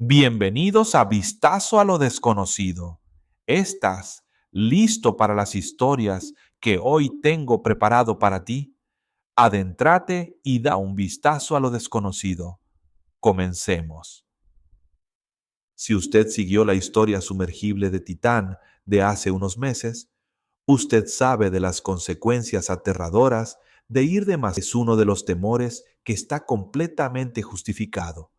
Bienvenidos a Vistazo a lo Desconocido. ¿Estás listo para las historias que hoy tengo preparado para ti? Adéntrate y da un vistazo a lo desconocido. Comencemos. Si usted siguió la historia sumergible de Titán de hace unos meses, usted sabe de las consecuencias aterradoras de ir de más. Es uno de los temores que está completamente justificado.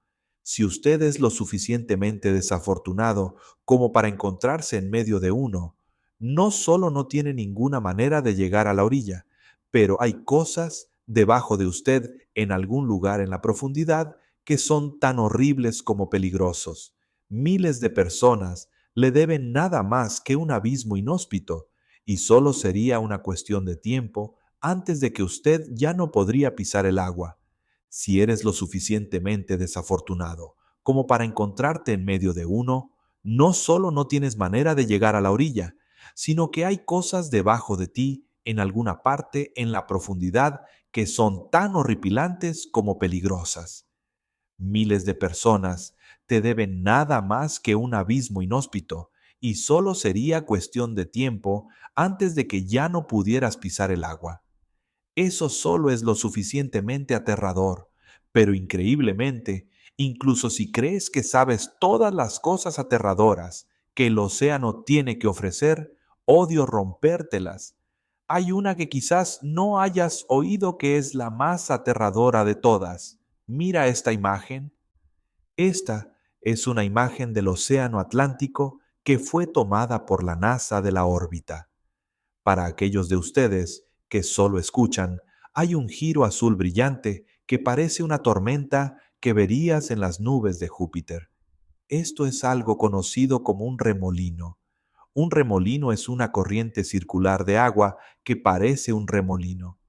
Si usted es lo suficientemente desafortunado como para encontrarse en medio de uno, no solo no tiene ninguna manera de llegar a la orilla, pero hay cosas debajo de usted en algún lugar en la profundidad que son tan horribles como peligrosos. Miles de personas le deben nada más que un abismo inhóspito, y solo sería una cuestión de tiempo antes de que usted ya no podría pisar el agua. Si eres lo suficientemente desafortunado como para encontrarte en medio de uno, no solo no tienes manera de llegar a la orilla, sino que hay cosas debajo de ti en alguna parte en la profundidad que son tan horripilantes como peligrosas. Miles de personas te deben nada más que un abismo inhóspito, y solo sería cuestión de tiempo antes de que ya no pudieras pisar el agua. Eso solo es lo suficientemente aterrador, pero increíblemente, incluso si crees que sabes todas las cosas aterradoras que el océano tiene que ofrecer, odio rompértelas. Hay una que quizás no hayas oído que es la más aterradora de todas. Mira esta imagen. Esta es una imagen del océano Atlántico que fue tomada por la NASA de la órbita. Para aquellos de ustedes que solo escuchan, hay un giro azul brillante que parece una tormenta que verías en las nubes de Júpiter. Esto es algo conocido como un remolino. Un remolino es una corriente circular de agua que parece un remolino.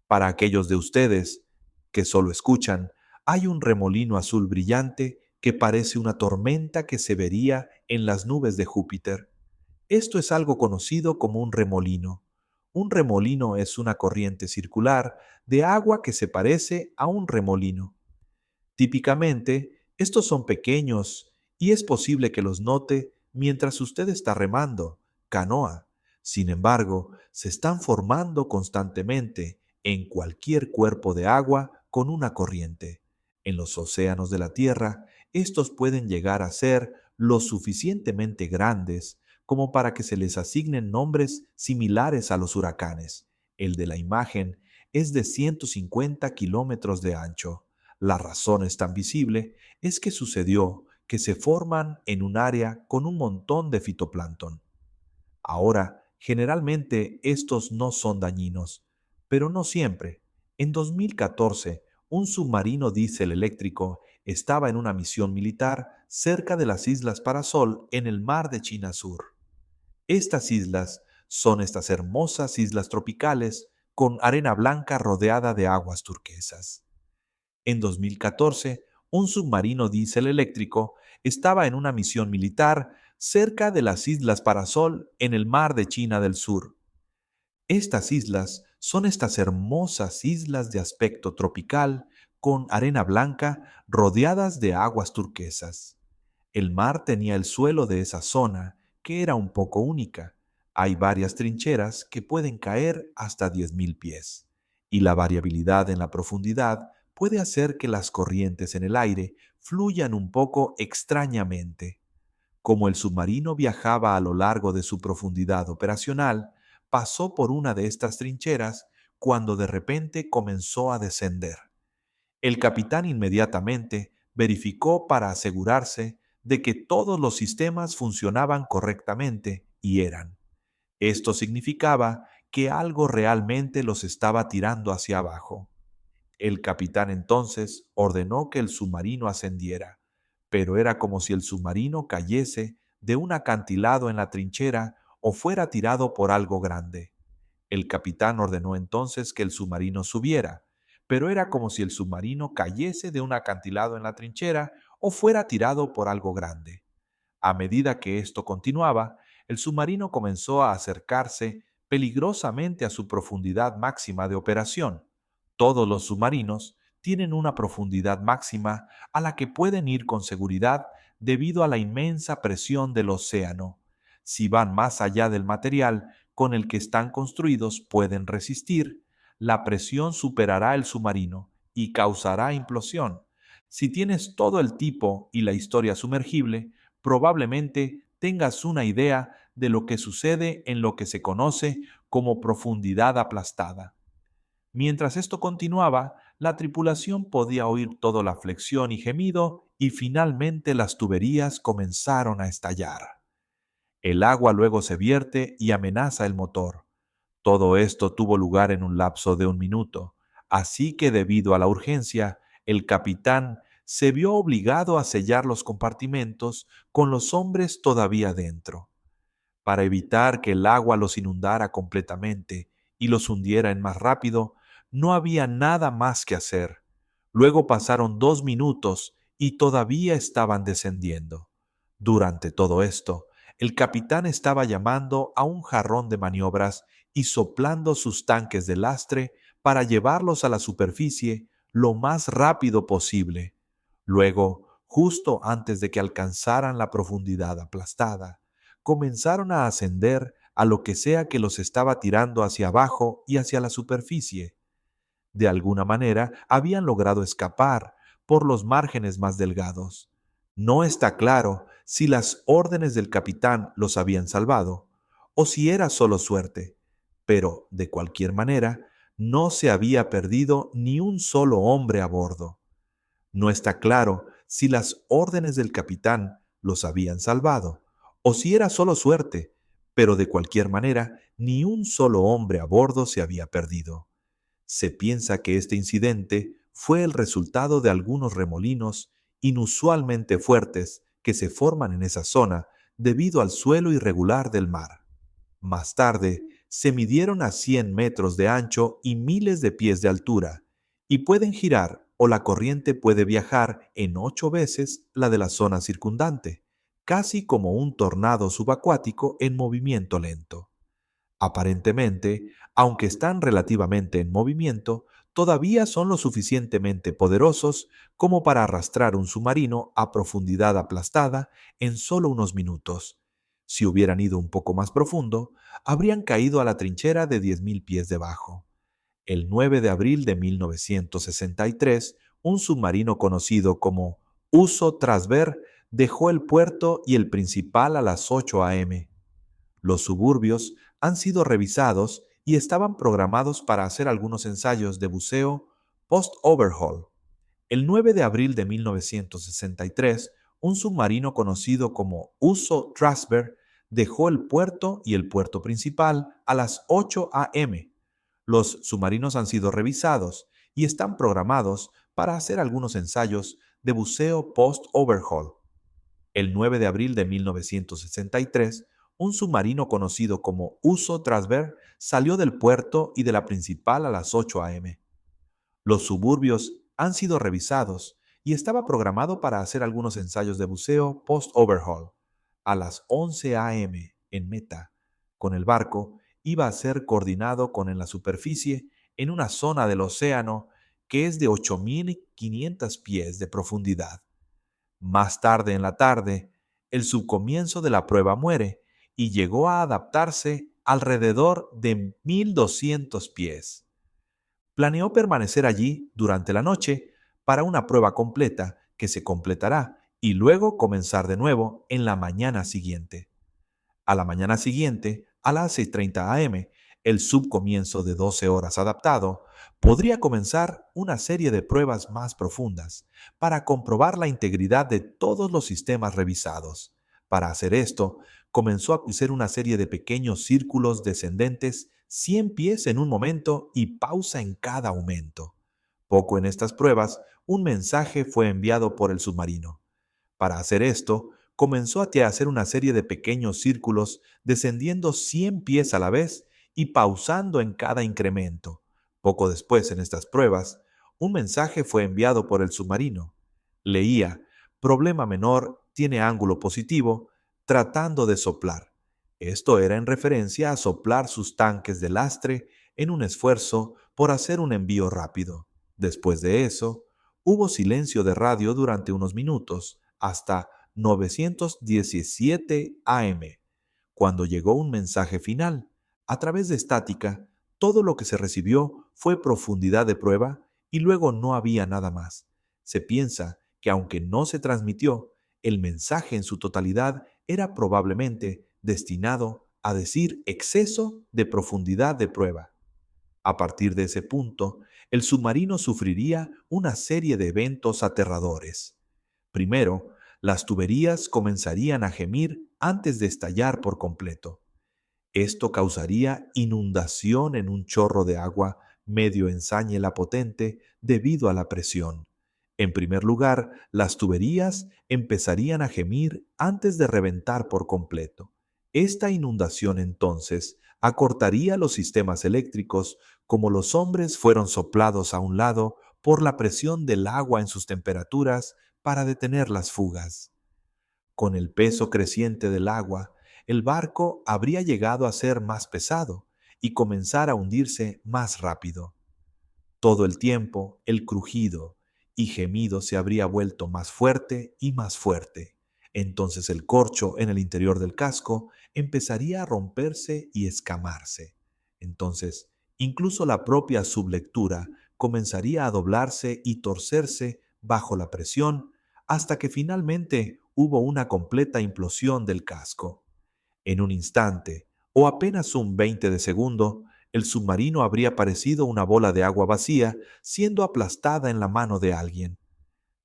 Para aquellos de ustedes que solo escuchan, hay un remolino azul brillante que parece una tormenta que se vería en las nubes de Júpiter. Esto es algo conocido como un remolino. Un remolino es una corriente circular de agua que se parece a un remolino. Típicamente, estos son pequeños y es posible que los note mientras usted está remando, canoa. Sin embargo, se están formando constantemente en cualquier cuerpo de agua con una corriente. En los océanos de la Tierra, estos pueden llegar a ser lo suficientemente grandes como para que se les asignen nombres similares a los huracanes. El de la imagen es de 150 kilómetros de ancho. La razón es tan visible es que sucedió que se forman en un área con un montón de fitoplancton. Ahora, generalmente estos no son dañinos, pero no siempre. En 2014, un submarino diésel eléctrico estaba en una misión militar cerca de las Islas Parasol en el mar de China Sur. Estas islas son estas hermosas islas tropicales con arena blanca rodeada de aguas turquesas. En 2014, un submarino diésel eléctrico estaba en una misión militar cerca de las Islas Parasol en el mar de China del Sur. Estas islas son estas hermosas islas de aspecto tropical con arena blanca rodeadas de aguas turquesas. El mar tenía el suelo de esa zona, que era un poco única. Hay varias trincheras que pueden caer hasta 10.000 pies, y la variabilidad en la profundidad puede hacer que las corrientes en el aire fluyan un poco extrañamente. Como el submarino viajaba a lo largo de su profundidad operacional, pasó por una de estas trincheras cuando de repente comenzó a descender. El capitán inmediatamente verificó para asegurarse de que todos los sistemas funcionaban correctamente y eran. Esto significaba que algo realmente los estaba tirando hacia abajo. El capitán entonces ordenó que el submarino ascendiera, pero era como si el submarino cayese de un acantilado en la trinchera o fuera tirado por algo grande. El capitán ordenó entonces que el submarino subiera, pero era como si el submarino cayese de un acantilado en la trinchera o fuera tirado por algo grande. A medida que esto continuaba, el submarino comenzó a acercarse peligrosamente a su profundidad máxima de operación. Todos los submarinos tienen una profundidad máxima a la que pueden ir con seguridad debido a la inmensa presión del océano. Si van más allá del material con el que están construidos pueden resistir, la presión superará el submarino y causará implosión. Si tienes todo el tipo y la historia sumergible, probablemente tengas una idea de lo que sucede en lo que se conoce como profundidad aplastada. Mientras esto continuaba, la tripulación podía oír toda la flexión y gemido y finalmente las tuberías comenzaron a estallar. El agua luego se vierte y amenaza el motor. Todo esto tuvo lugar en un lapso de 1 minuto, así que debido a la urgencia, el capitán se vio obligado a sellar los compartimentos con los hombres todavía dentro. Para evitar que el agua los inundara completamente y los hundiera en más rápido, no había nada más que hacer. Luego pasaron 2 minutos y todavía estaban descendiendo. Durante todo esto, el capitán estaba llamando a un jarrón de maniobras y soplando sus tanques de lastre para llevarlos a la superficie lo más rápido posible. Luego, justo antes de que alcanzaran la profundidad aplastada, comenzaron a ascender a lo que sea que los estaba tirando hacia abajo y hacia la superficie. De alguna manera habían logrado escapar por los márgenes más delgados. No está claro si las órdenes del capitán los habían salvado o si era solo suerte, pero de cualquier manera no se había perdido ni un solo hombre a bordo. No está claro si las órdenes del capitán los habían salvado o si era solo suerte, pero de cualquier manera ni un solo hombre a bordo se había perdido. Se piensa que este incidente fue el resultado de algunos remolinos inusualmente fuertes que se forman en esa zona debido al suelo irregular del mar. Más tarde, se midieron a 100 metros de ancho y miles de pies de altura, y pueden girar o la corriente puede viajar en 8 veces la de la zona circundante, casi como un tornado subacuático en movimiento lento. Aparentemente, aunque están relativamente en movimiento, todavía son lo suficientemente poderosos como para arrastrar un submarino a profundidad aplastada en solo unos minutos. Si hubieran ido un poco más profundo, habrían caído a la trinchera de 10.000 pies debajo. El 9 de abril de 1963, un submarino conocido como Uso Trasver dejó el puerto y el principal a las 8 a.m. Los suburbios han sido revisados y estaban programados para hacer algunos ensayos de buceo post-overhaul. El 9 de abril de 1963, un submarino conocido como Uso Trasberg dejó el puerto y el puerto principal a las 8 a.m. Los submarinos han sido revisados y están programados para hacer algunos ensayos de buceo post-overhaul. El 9 de abril de 1963, un submarino conocido como Uso Trasberg salió del puerto y de la principal a las 8 a.m. Los suburbios han sido revisados y estaba programado para hacer algunos ensayos de buceo post-overhaul. A las 11 a.m. en meta, con el barco, iba a ser coordinado con en la superficie en una zona del océano que es de 8.500 pies de profundidad. Más tarde en la tarde, el subcomienzo de la prueba muere y llegó a adaptarse alrededor de 1.200 pies. Planeó permanecer allí durante la noche para una prueba completa que se completará y luego comenzar de nuevo en la mañana siguiente. A la mañana siguiente, a las 6:30 a.m., el subcomienzo de 12 horas adaptado podría comenzar una serie de pruebas más profundas para comprobar la integridad de todos los sistemas revisados. Para hacer esto, comenzó a hacer una serie de pequeños círculos descendentes 100 pies en un momento y pausa en cada aumento. Poco en estas pruebas, un mensaje fue enviado por el submarino. Para hacer esto, comenzó a hacer una serie de pequeños círculos descendiendo 100 pies a la vez y pausando en cada incremento. Poco después, en estas pruebas, un mensaje fue enviado por el submarino. Leía: problema menor, tiene ángulo positivo, tratando de soplar. Esto era en referencia a soplar sus tanques de lastre en un esfuerzo por hacer un envío rápido. Después de eso, hubo silencio de radio durante unos minutos, hasta 917 AM, cuando llegó un mensaje final. A través de estática, todo lo que se recibió fue profundidad de prueba y luego no había nada más. Se piensa que aunque no se transmitió, el mensaje en su totalidad era probablemente destinado a decir exceso de profundidad de prueba. A partir de ese punto, el submarino sufriría una serie de eventos aterradores. Primero, las tuberías comenzarían a gemir antes de estallar por completo. Esto causaría inundación en un chorro de agua medio ensañe la potente debido a la presión. En primer lugar, las tuberías empezarían a gemir antes de reventar por completo. Esta inundación entonces acortaría los sistemas eléctricos como los hombres fueron soplados a un lado por la presión del agua en sus temperaturas para detener las fugas. Con el peso creciente del agua, el barco habría llegado a ser más pesado y comenzar a hundirse más rápido. Todo el tiempo, el crujido y gemido se habría vuelto más fuerte y más fuerte. Entonces el corcho en el interior del casco empezaría a romperse y escamarse. Entonces, incluso la propia sublectura comenzaría a doblarse y torcerse bajo la presión hasta que finalmente hubo una completa implosión del casco. En un instante, o apenas un 20 de segundo, el submarino habría parecido una bola de agua vacía siendo aplastada en la mano de alguien.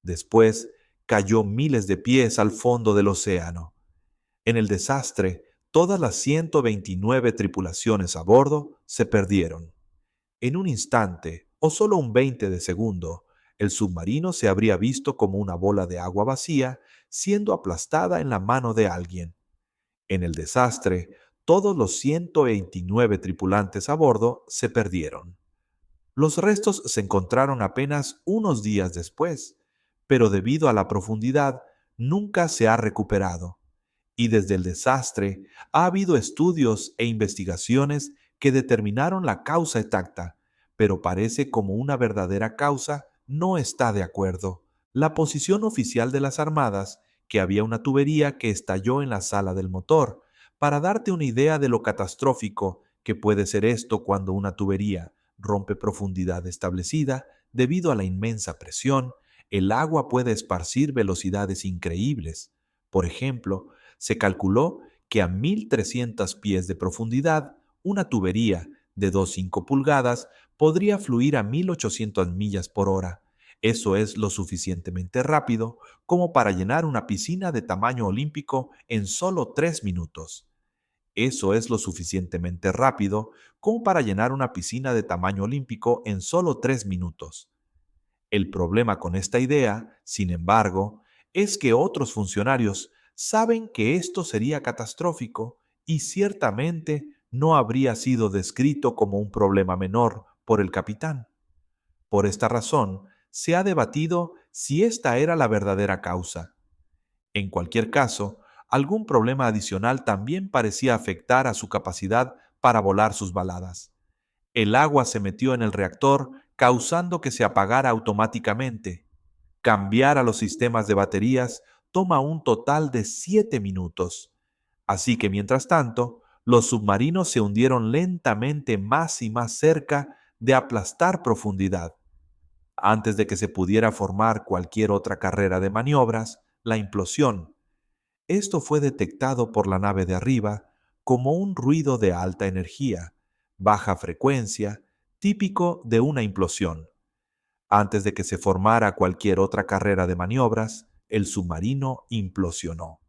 Después, cayó miles de pies al fondo del océano. En el desastre, todas las 129 tripulaciones a bordo se perdieron. En un instante, o solo un 20 de segundo, el submarino se habría visto como una bola de agua vacía siendo aplastada en la mano de alguien. En el desastre, todos los 129 tripulantes a bordo se perdieron. Los restos se encontraron apenas unos días después, pero debido a la profundidad nunca se ha recuperado. Y desde el desastre ha habido estudios e investigaciones que determinaron la causa exacta, pero parece como una verdadera causa no está de acuerdo. La posición oficial de las Armadas, que había una tubería que estalló en la sala del motor, para darte una idea de lo catastrófico que puede ser esto cuando una tubería rompe profundidad establecida debido a la inmensa presión, el agua puede esparcir velocidades increíbles. Por ejemplo, se calculó que a 1.300 pies de profundidad, una tubería de 2,5 pulgadas podría fluir a 1.800 millas por hora. Eso es lo suficientemente rápido como para llenar una piscina de tamaño olímpico en solo 3 minutos. Eso es lo suficientemente rápido como para llenar una piscina de tamaño olímpico en solo 3 minutos. El problema con esta idea, sin embargo, es que otros funcionarios saben que esto sería catastrófico y ciertamente no habría sido descrito como un problema menor por el capitán. Por esta razón, se ha debatido si esta era la verdadera causa. En cualquier caso, algún problema adicional también parecía afectar a su capacidad para volar sus baladas. El agua se metió en el reactor, causando que se apagara automáticamente. Cambiar a los sistemas de baterías toma un total de 7 minutos. Así que mientras tanto, los submarinos se hundieron lentamente más y más cerca de aplastar profundidad. Antes de que se pudiera formar cualquier otra carrera de maniobras, la implosión. Esto fue detectado por la nave de arriba como un ruido de alta energía, baja frecuencia, típico de una implosión. Antes de que se formara cualquier otra carrera de maniobras, el submarino implosionó.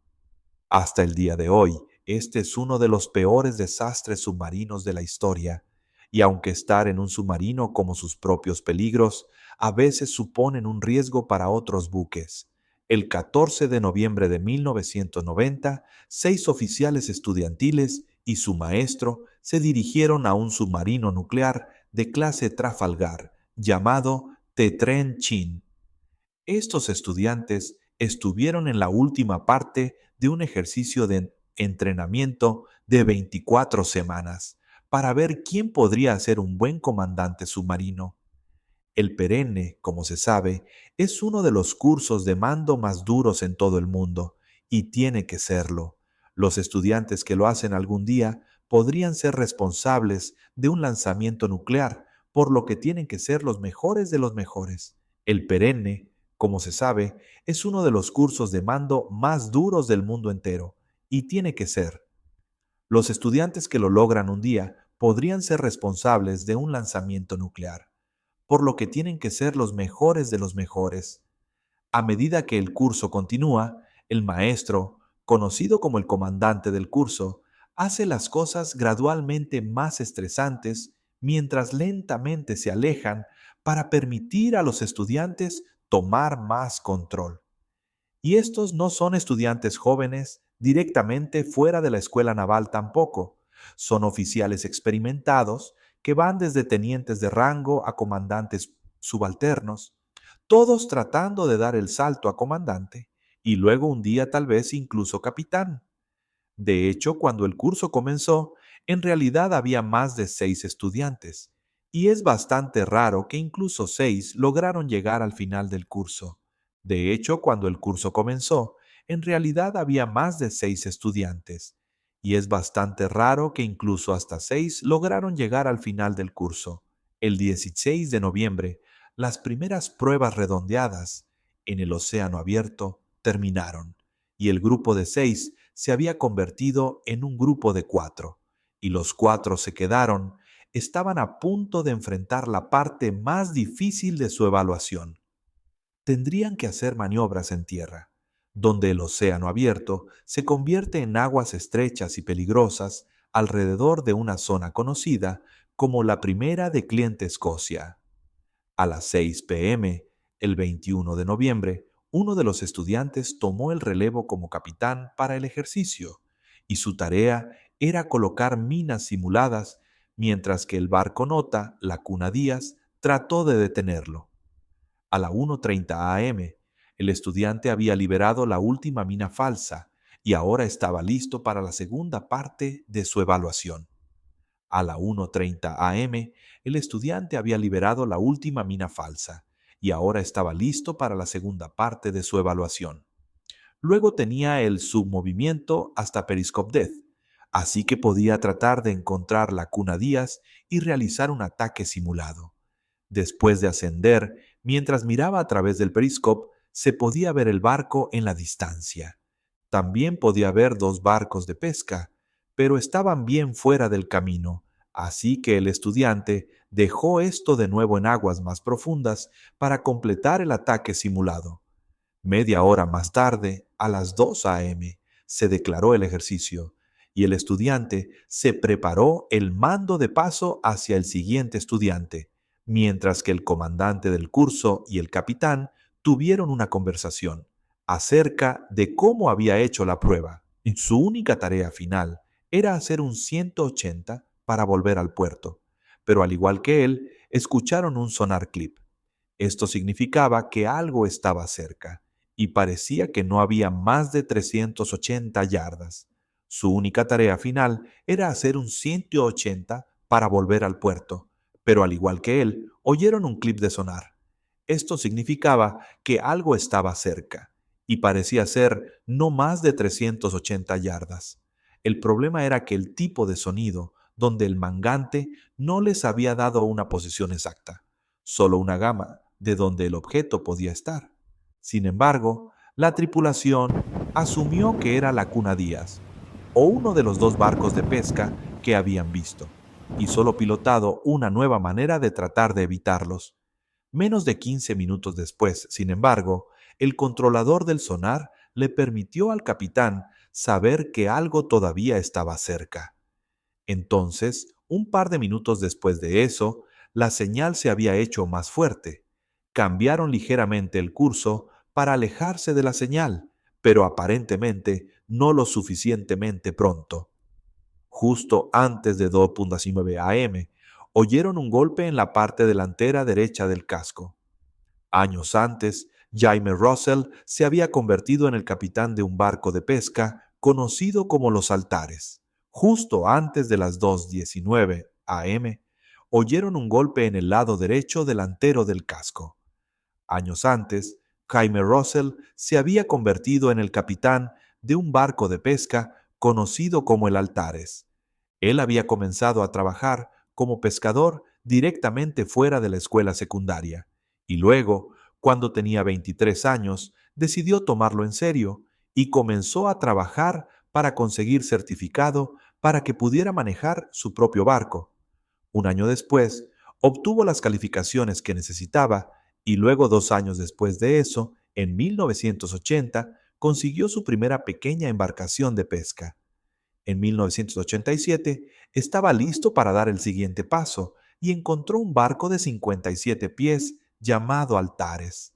Hasta el día de hoy, este es uno de los peores desastres submarinos de la historia, y aunque estar en un submarino como sus propios peligros, a veces suponen un riesgo para otros buques. El 14 de noviembre de 1990, 6 oficiales estudiantiles y su maestro se dirigieron a un submarino nuclear de clase Trafalgar, llamado Tetren Chin. Estos estudiantes estuvieron en la última parte de un ejercicio de entrenamiento de 24 semanas para ver quién podría ser un buen comandante submarino. El perenne, como se sabe, es uno de los cursos de mando más duros en todo el mundo, y tiene que serlo. Los estudiantes que lo hacen algún día podrían ser responsables de un lanzamiento nuclear, por lo que tienen que ser los mejores de los mejores. El perenne, como se sabe, es uno de los cursos de mando más duros del mundo entero, y tiene que ser. Los estudiantes que lo logran un día podrían ser responsables de un lanzamiento nuclear, por lo que tienen que ser los mejores de los mejores. A medida que el curso continúa, el maestro, conocido como el comandante del curso, hace las cosas gradualmente más estresantes mientras lentamente se alejan para permitir a los estudiantes tomar más control. Y estos no son estudiantes jóvenes directamente fuera de la escuela naval tampoco. Son oficiales experimentados que van desde tenientes de rango a comandantes subalternos, todos tratando de dar el salto a comandante y luego un día tal vez incluso capitán. De hecho, cuando el curso comenzó, en realidad había más de 6 estudiantes, y es bastante raro que incluso 6 lograron llegar al final del curso. De hecho, cuando el curso comenzó, en realidad había más de 6 estudiantes, y es bastante raro que incluso hasta 6 lograron llegar al final del curso. El 16 de noviembre, las primeras pruebas redondeadas en el océano abierto terminaron, y el grupo de 6 se había convertido en un grupo de 4, y los 4 se quedaron, estaban a punto de enfrentar la parte más difícil de su evaluación. Tendrían que hacer maniobras en tierra, donde el océano abierto se convierte en aguas estrechas y peligrosas alrededor de una zona conocida como la Primera de Cliente Escocia. A las 6 p.m., el 21 de noviembre, uno de los estudiantes tomó el relevo como capitán para el ejercicio, y su tarea era colocar minas simuladas, mientras que el barco nota, la Cuna Díaz, trató de detenerlo. A la 1:30 a.m., el estudiante había liberado la última mina falsa y ahora estaba listo para la segunda parte de su evaluación. A la 1:30 a.m., el estudiante había liberado la última mina falsa y ahora estaba listo para la segunda parte de su evaluación. Luego tenía el submovimiento hasta Periscope Death, así que podía tratar de encontrar la Cuna Díaz y realizar un ataque simulado. Después de ascender, mientras miraba a través del periscope, se podía ver el barco en la distancia. También podía ver 2 barcos de pesca, pero estaban bien fuera del camino, así que el estudiante dejó esto de nuevo en aguas más profundas para completar el ataque simulado. Media hora más tarde, a las 2 a.m., se declaró el ejercicio y el estudiante se preparó el mando de paso hacia el siguiente estudiante, mientras que el comandante del curso y el capitán tuvieron una conversación acerca de cómo había hecho la prueba. Y su única tarea final era hacer un 180 para volver al puerto, pero al igual que él, escucharon un sonar clip. Esto significaba que algo estaba cerca, y parecía que no había más de 380 yardas. Su única tarea final era hacer un 180 para volver al puerto, pero al igual que él, oyeron un clip de sonar. Esto significaba que algo estaba cerca, y parecía ser no más de 380 yardas. El problema era que el tipo de sonido, donde el mangante no les había dado una posición exacta, solo una gama de donde el objeto podía estar. Sin embargo, la tripulación asumió que era la Cuna Díaz, o uno de los 2 barcos de pesca que habían visto, y solo pilotado una nueva manera de tratar de evitarlos. Menos de 15 minutos después, sin embargo, el controlador del sonar le permitió al capitán saber que algo todavía estaba cerca. Entonces, un par de minutos después de eso, la señal se había hecho más fuerte. Cambiaron ligeramente el curso para alejarse de la señal, pero aparentemente no lo suficientemente pronto. Justo antes de 2:19 a.m., oyeron un golpe en la parte delantera derecha del casco. Años antes, Jaime Russell se había convertido en el capitán de un barco de pesca conocido como los Altares. Justo antes de las 2:19 a.m., oyeron un golpe en el lado derecho delantero del casco. Años antes, Jaime Russell se había convertido en el capitán de un barco de pesca conocido como el Altares. Él había comenzado a trabajar como pescador directamente fuera de la escuela secundaria y luego, cuando tenía 23 años, decidió tomarlo en serio y comenzó a trabajar para conseguir certificado para que pudiera manejar su propio barco. Un año después, obtuvo las calificaciones que necesitaba y luego 2 años después de eso, en 1980, consiguió su primera pequeña embarcación de pesca. En 1987 estaba listo para dar el siguiente paso y encontró un barco de 57 pies llamado Altares.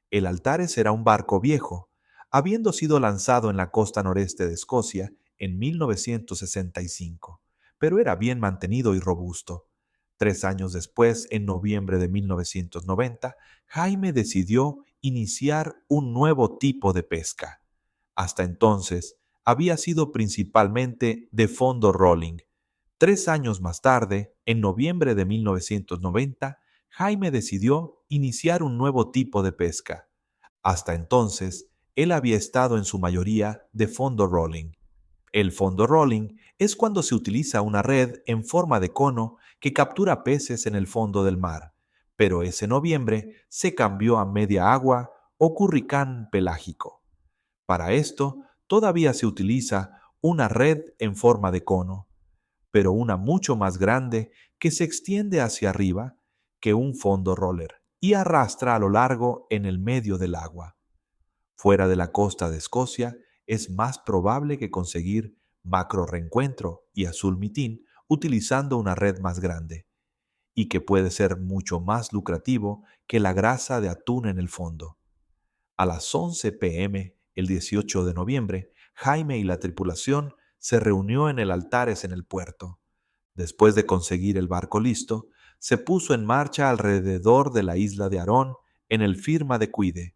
El Altares era un barco viejo, habiendo sido lanzado en la costa noreste de Escocia en 1965, pero era bien mantenido y robusto. 3 años después, en noviembre de 1990, Jaime decidió iniciar un nuevo tipo de pesca. Hasta entonces, había sido principalmente de fondo rolling. 3 años más tarde, en noviembre de 1990, Jaime decidió iniciar un nuevo tipo de pesca. Hasta entonces, él había estado en su mayoría de fondo rolling. El fondo rolling es cuando se utiliza una red en forma de cono que captura peces en el fondo del mar, pero ese noviembre se cambió a media agua o curricán pelágico. Para esto, todavía se utiliza una red en forma de cono, pero una mucho más grande que se extiende hacia arriba que un fondo roller y arrastra a lo largo en el medio del agua. Fuera de la costa de Escocia, es más probable que conseguir macro reencuentro y azul mitín utilizando una red más grande, y que puede ser mucho más lucrativo que la grasa de atún en el fondo. A las 11 p.m., el 18 de noviembre, Jaime y la tripulación se reunió en el Altares en el puerto. Después de conseguir el barco listo, se puso en marcha alrededor de la isla de Arón en el firma de Cuide.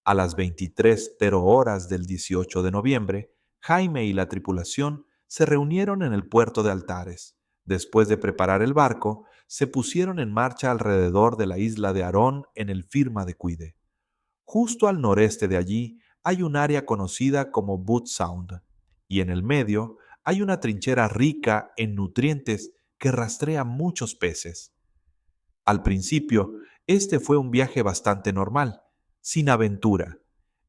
A las 23:00 horas del 18 de noviembre, Jaime y la tripulación se reunieron en el puerto de Altares. Después de preparar el barco, se pusieron en marcha alrededor de la isla de Arón en el firma de Cuide. Justo al noreste de allí hay un área conocida como Boot Sound, y en el medio hay una trinchera rica en nutrientes que rastrea muchos peces. Al principio, este fue un viaje bastante normal, sin aventura.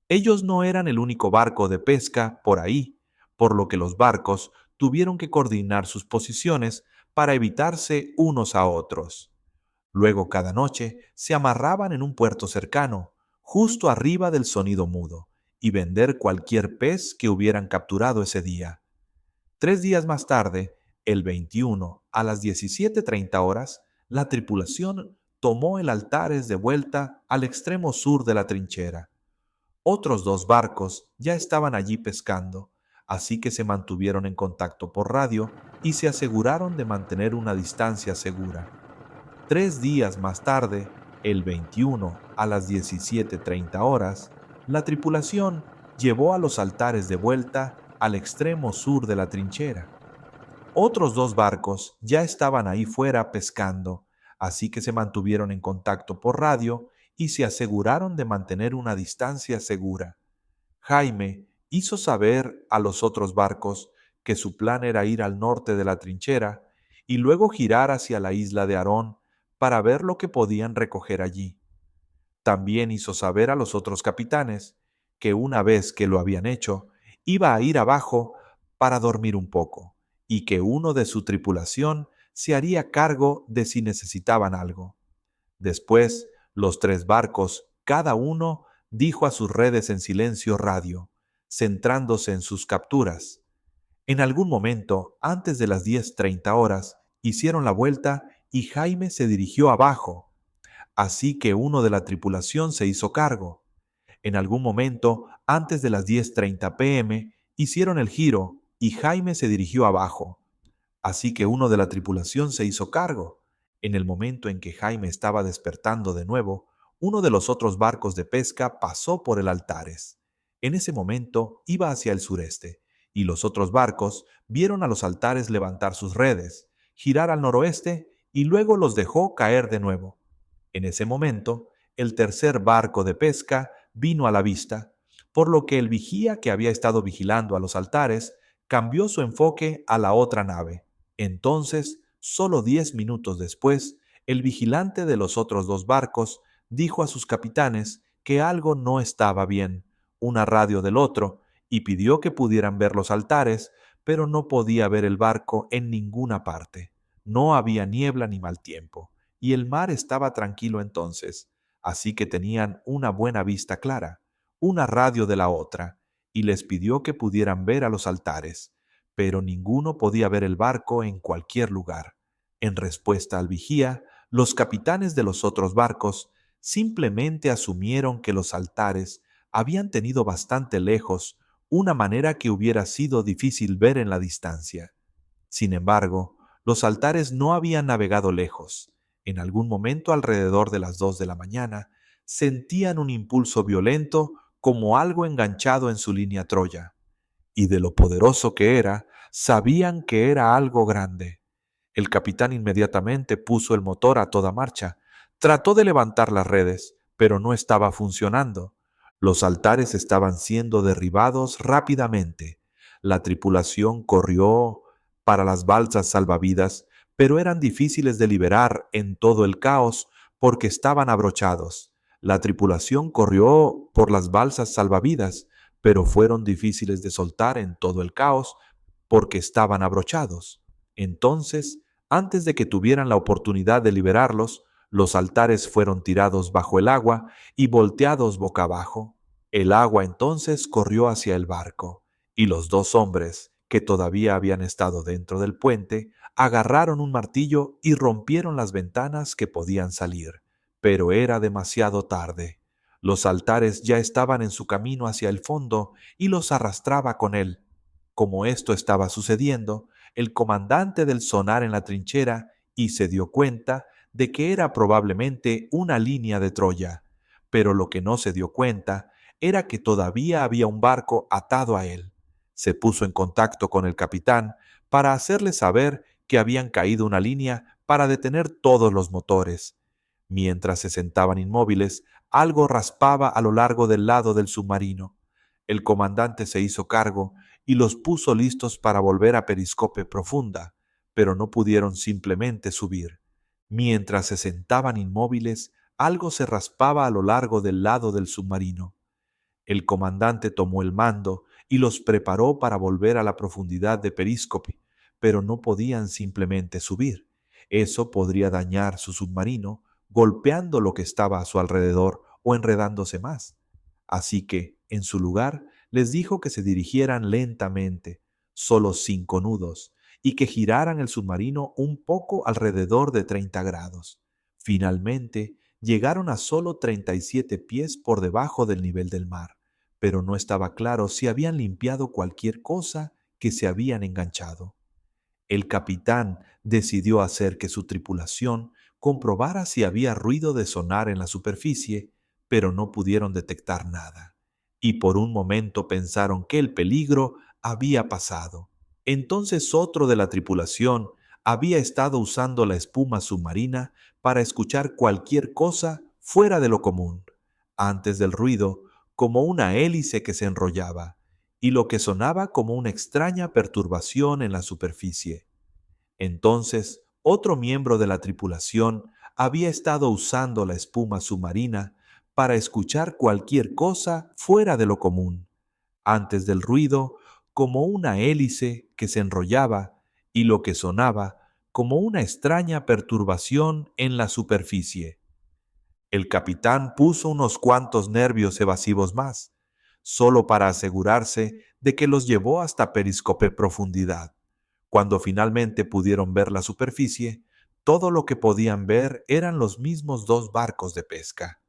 Ellos no eran el único barco de pesca por ahí, por lo que los barcos tuvieron que coordinar sus posiciones para evitarse unos a otros. Luego cada noche se amarraban en un puerto cercano, justo arriba del sonido mudo, y vender cualquier pez que hubieran capturado ese día. 3 días más tarde, el 21, a las 17:30 horas, la tripulación tomó el Altares de vuelta al extremo sur de la trinchera. Otros 2 barcos ya estaban allí pescando, así que se mantuvieron en contacto por radio y se aseguraron de mantener una distancia segura. 3 días más tarde, el 21 a las 17:30 horas, la tripulación llevó a los Altares de vuelta al extremo sur de la trinchera. Otros 2 barcos ya estaban ahí fuera pescando, así que se mantuvieron en contacto por radio y se aseguraron de mantener una distancia segura. Jaime hizo saber a los otros barcos que su plan era ir al norte de la trinchera y luego girar hacia la isla de Arón para ver lo que podían recoger allí. También hizo saber a los otros capitanes que una vez que lo habían hecho, iba a ir abajo para dormir un poco y que uno de su tripulación se haría cargo de si necesitaban algo. Después, los 3 barcos, cada uno, dijo a sus redes en silencio radio, centrándose en sus capturas. En algún momento, antes de las 10:30 horas, hicieron la vuelta y Jaime se dirigió abajo, así que uno de la tripulación se hizo cargo. En algún momento, antes de las 10:30 p.m., hicieron el giro y Jaime se dirigió abajo, así que uno de la tripulación se hizo cargo. En el momento en que Jaime estaba despertando de nuevo, uno de los otros barcos de pesca pasó por el Altares. En ese momento iba hacia el sureste, y los otros barcos vieron a los Altares levantar sus redes, girar al noroeste y luego los dejó caer de nuevo. En ese momento, el tercer barco de pesca vino a la vista, por lo que el vigía que había estado vigilando a los altares cambió su enfoque a la otra nave. Entonces, solo 10 minutos después, el vigilante de los otros dos barcos dijo a sus capitanes que algo no estaba bien, una radio del otro, y pidió que pudieran ver los altares, pero no podía ver el barco en ninguna parte. No había niebla ni mal tiempo, y el mar estaba tranquilo entonces, así que tenían una buena vista clara, una radio de la otra, y les pidió que pudieran ver a los altares, pero ninguno podía ver el barco en cualquier lugar. En respuesta al vigía, los capitanes de los otros barcos simplemente asumieron que los altares habían tenido bastante lejos una manera que hubiera sido difícil ver en la distancia. Sin embargo, los altares no habían navegado lejos. En algún momento alrededor de las 2 de la mañana, sentían un impulso violento como algo enganchado en su línea Troya. Y de lo poderoso que era, sabían que era algo grande. El capitán inmediatamente puso el motor a toda marcha. Trató de levantar las redes, pero no estaba funcionando. Los altares estaban siendo derribados rápidamente. La tripulación corrió para las balsas salvavidas, pero eran difíciles de liberar en todo el caos porque estaban abrochados. La tripulación corrió por las balsas salvavidas, pero fueron difíciles de soltar en todo el caos porque estaban abrochados. Entonces, antes de que tuvieran la oportunidad de liberarlos, los altares fueron tirados bajo el agua y volteados boca abajo. El agua entonces corrió hacia el barco, y los dos hombres, que todavía habían estado dentro del puente, agarraron un martillo y rompieron las ventanas que podían salir. Pero era demasiado tarde. Los altares ya estaban en su camino hacia el fondo y los arrastraba con él. Como esto estaba sucediendo, el comandante del sonar en la trinchera y se dio cuenta de que era probablemente una línea de Troya, pero lo que no se dio cuenta era que todavía había un barco atado a él. Se puso en contacto con el capitán para hacerle saber que habían caído una línea para detener todos los motores. Mientras se sentaban inmóviles, algo raspaba a lo largo del lado del submarino. El comandante se hizo cargo y los puso listos para volver a Periscope Profunda, pero no pudieron simplemente subir. Mientras se sentaban inmóviles, algo se raspaba a lo largo del lado del submarino. El comandante tomó el mando y los preparó para volver a la profundidad de Periscope, pero no podían simplemente subir. Eso podría dañar su submarino, golpeando lo que estaba a su alrededor o enredándose más. Así que, en su lugar, les dijo que se dirigieran lentamente, solo 5 nudos, y que giraran el submarino un poco alrededor de 30 grados. Finalmente, llegaron a solo 37 pies por debajo del nivel del mar, pero no estaba claro si habían limpiado cualquier cosa que se habían enganchado. El capitán decidió hacer que su tripulación comprobara si había ruido de sonar en la superficie, pero no pudieron detectar nada. Y por un momento pensaron que el peligro había pasado. Entonces otro de la tripulación había estado usando la espuma submarina para escuchar cualquier cosa fuera de lo común, antes del ruido, como una hélice que se enrollaba, y lo que sonaba como una extraña perturbación en la superficie. Entonces, otro miembro de la tripulación había estado usando la espuma submarina para escuchar cualquier cosa fuera de lo común, antes del ruido, como una hélice que se enrollaba, y lo que sonaba como una extraña perturbación en la superficie. El capitán puso unos cuantos nervios evasivos más, solo para asegurarse de que los llevó hasta Periscope Profundidad. Cuando finalmente pudieron ver la superficie, todo lo que podían ver eran los mismos dos barcos de pesca.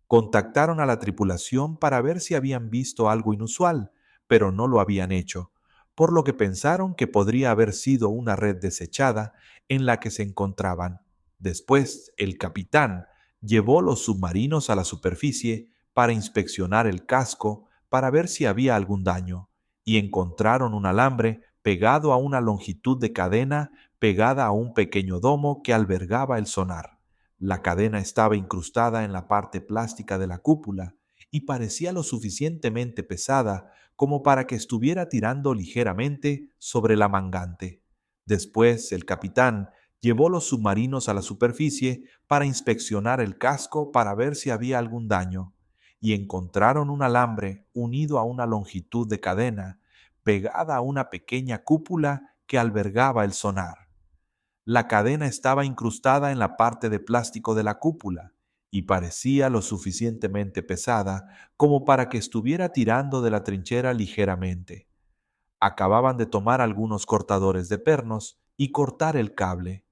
Contactaron a la tripulación para ver si habían visto algo inusual, pero no lo habían hecho, por lo que pensaron que podría haber sido una red desechada en la que se encontraban. Después, el capitán llevó los submarinos a la superficie para inspeccionar el casco para ver si había algún daño, y encontraron un alambre pegado a una longitud de cadena pegada a un pequeño domo que albergaba el sonar. La cadena estaba incrustada en la parte plástica de la cúpula y parecía lo suficientemente pesada como para que estuviera tirando ligeramente sobre la mangante. Después, el capitán llevó los submarinos a la superficie para inspeccionar el casco para ver si había algún daño, y encontraron un alambre unido a una longitud de cadena pegada a una pequeña cúpula que albergaba el sonar. La cadena estaba incrustada en la parte de plástico de la cúpula y parecía lo suficientemente pesada como para que estuviera tirando de la trinchera ligeramente. Acababan de tomar algunos cortadores de pernos y cortar el cable.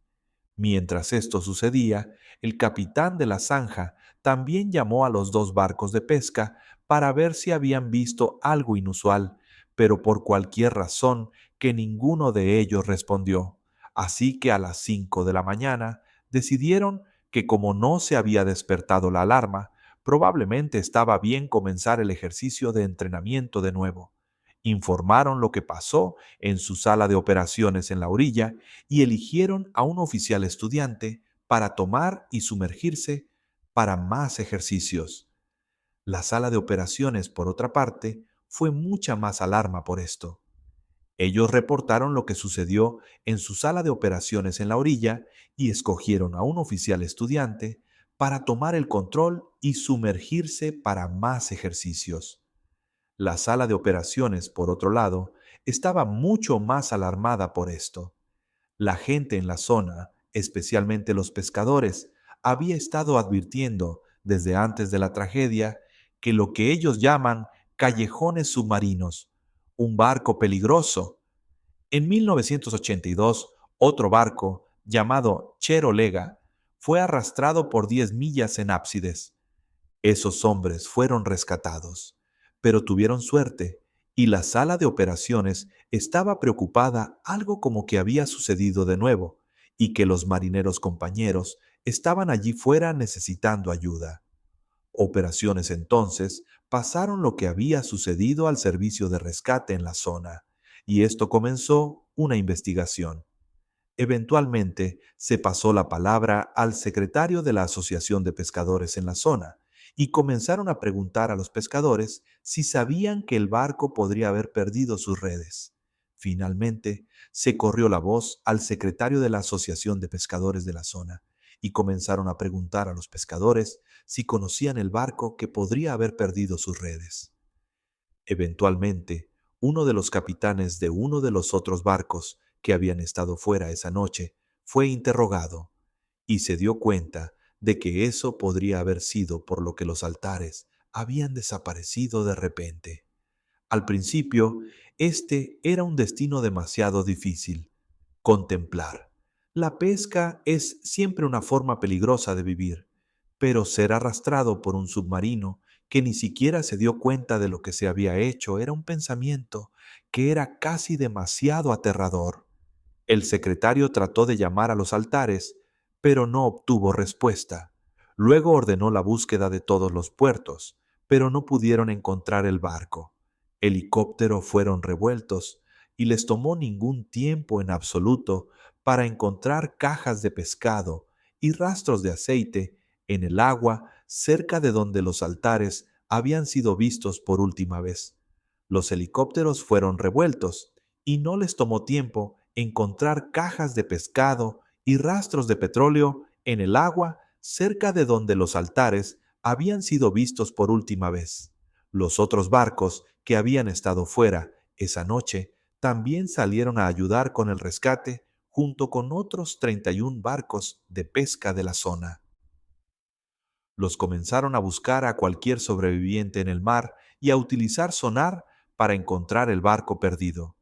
Mientras esto sucedía, el capitán de la zanja también llamó a los dos barcos de pesca para ver si habían visto algo inusual, pero por cualquier razón que ninguno de ellos respondió. Así que a las 5 de la mañana decidieron que como no se había despertado la alarma, probablemente estaba bien comenzar el ejercicio de entrenamiento de nuevo. Informaron lo que pasó en su sala de operaciones en la orilla y eligieron a un oficial estudiante para tomar y sumergirse para más ejercicios. La sala de operaciones, por otra parte, fue mucha más alarma por esto. Ellos reportaron lo que sucedió en su sala de operaciones en la orilla y escogieron a un oficial estudiante para tomar el control y sumergirse para más ejercicios. La sala de operaciones, por otro lado, estaba mucho más alarmada por esto. La gente en la zona, especialmente los pescadores, había estado advirtiendo desde antes de la tragedia que lo que ellos llaman callejones submarinos, un barco peligroso. En 1982, otro barco, llamado Cherolega, fue arrastrado por 10 millas en ábsides. Esos hombres fueron rescatados, pero tuvieron suerte y la sala de operaciones estaba preocupada algo como que había sucedido de nuevo y que los marineros compañeros estaban allí fuera necesitando ayuda. Operaciones entonces pasaron lo que había sucedido al servicio de rescate en la zona y esto comenzó una investigación. Eventualmente se pasó la palabra al secretario de la Asociación de Pescadores en la zona y comenzaron a preguntar a los pescadores si sabían que el barco podría haber perdido sus redes. Finalmente se corrió la voz al secretario de la Asociación de Pescadores de la zona y comenzaron a preguntar a los pescadores si conocían el barco que podría haber perdido sus redes. Eventualmente, uno de los capitanes de uno de los otros barcos que habían estado fuera esa noche fue interrogado y se dio cuenta de que eso podría haber sido por lo que los altares habían desaparecido de repente. Al principio, este era un destino demasiado difícil. Contemplar. La pesca es siempre una forma peligrosa de vivir, pero ser arrastrado por un submarino que ni siquiera se dio cuenta de lo que se había hecho era un pensamiento que era casi demasiado aterrador. El secretario trató de llamar a los altares, pero no obtuvo respuesta. Luego ordenó la búsqueda de todos los puertos, pero no pudieron encontrar el barco. Helicópteros fueron revueltos y les tomó ningún tiempo en absoluto para encontrar cajas de pescado y rastros de aceite en el agua cerca de donde los altares habían sido vistos por última vez. Los helicópteros fueron revueltos y no les tomó tiempo encontrar cajas de pescado y rastros de petróleo en el agua cerca de donde los altares habían sido vistos por última vez. Los otros barcos que habían estado fuera esa noche también salieron a ayudar con el rescate junto con otros 31 barcos de pesca de la zona. Los comenzaron a buscar a cualquier sobreviviente en el mar y a utilizar sonar para encontrar el barco perdido.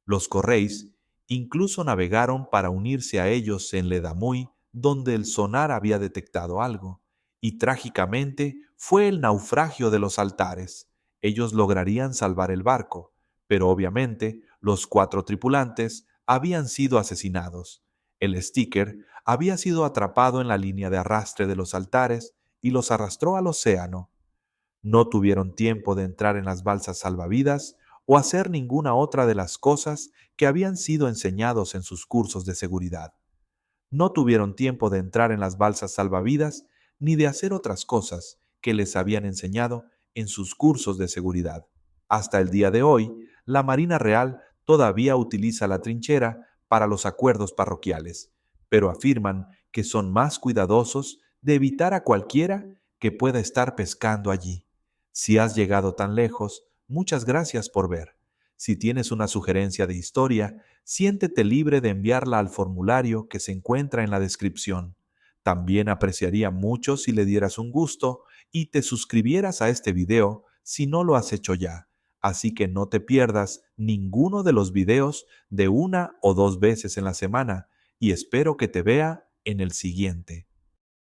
Los Correis incluso navegaron para unirse a ellos en Ledamuy, donde el sonar había detectado algo, y trágicamente fue el naufragio de los altares. Ellos lograrían salvar el barco, pero obviamente los 4 tripulantes habían sido asesinados. El Sticker había sido atrapado en la línea de arrastre de los altares y los arrastró al océano. No tuvieron tiempo de entrar en las balsas salvavidas o hacer ninguna otra de las cosas que habían sido enseñados en sus cursos de seguridad. No tuvieron tiempo de entrar en las balsas salvavidas ni de hacer otras cosas que les habían enseñado en sus cursos de seguridad. Hasta el día de hoy, la Marina Real todavía utiliza la trinchera para los acuerdos parroquiales, pero afirman que son más cuidadosos de evitar a cualquiera que pueda estar pescando allí. Si has llegado tan lejos, muchas gracias por ver. Si tienes una sugerencia de historia, siéntete libre de enviarla al formulario que se encuentra en la descripción. También apreciaría mucho si le dieras un gusto y te suscribieras a este video si no lo has hecho ya. Así que no te pierdas ninguno de los videos de 1 o 2 veces en la semana y espero que te vea en el siguiente.